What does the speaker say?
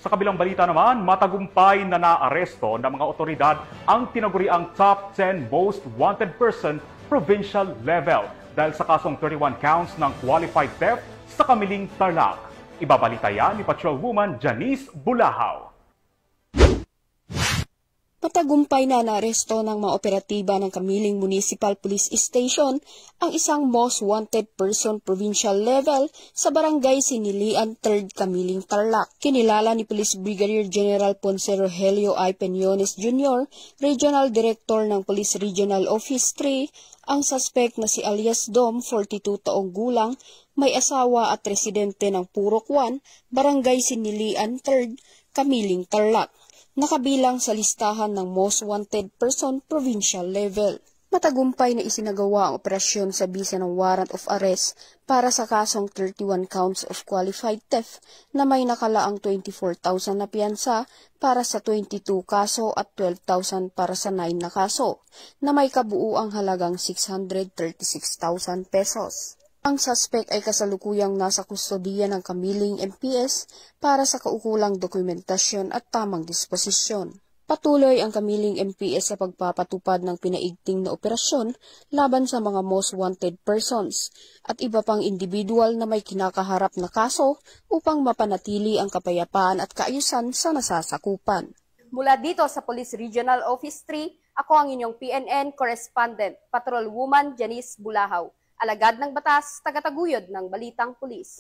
Sa kabilang balita naman, matagumpay na naaresto ng mga otoridad ang tinaguriang top 10 most wanted person provincial level dahil sa kasong 31 counts ng qualified theft sa Kamiling, Tarlac. Ibabalita yan ni Patrolwoman Janice Bulahaw. Matagumpay na naaresto ng mga operatiba ng Kamiling Municipal Police Station ang isang most wanted person provincial level sa barangay Sinilian 3rd Kamiling, Tarlac. Kinilala ni Police Brigadier General Ponce Rogelio I. Peñones Jr., Regional Director ng Police Regional Office 3, ang suspect na si alias Dom, 42 taong gulang, may asawa at residente ng Purok 1, Barangay Sinilian 3rd, Kamiling, Tarlac. Nakabilang sa listahan ng most wanted person provincial level. Matagumpay na isinagawa ang operasyon sa bisa ng warrant of arrest para sa kasong 31 counts of qualified theft na may nakalaang 24,000 na piyansa para sa 22 kaso at 12,000 para sa 9 na kaso na may kabuuang halagang 636,000 pesos. Ang suspect ay kasalukuyang nasa kustodiya ng Kamiling MPS para sa kaukulang dokumentasyon at tamang disposisyon. Patuloy ang Kamiling MPS sa pagpapatupad ng pinaigting na operasyon laban sa mga most wanted persons at iba pang individual na may kinakaharap na kaso upang mapanatili ang kapayapaan at kaayusan sa nasasakupan. Mula dito sa Police Regional Office 3, ako ang inyong PNN Correspondent, Patrolwoman Janice Bulahaw. Alagad ng batas, tagataguyod ng Balitang Pulis.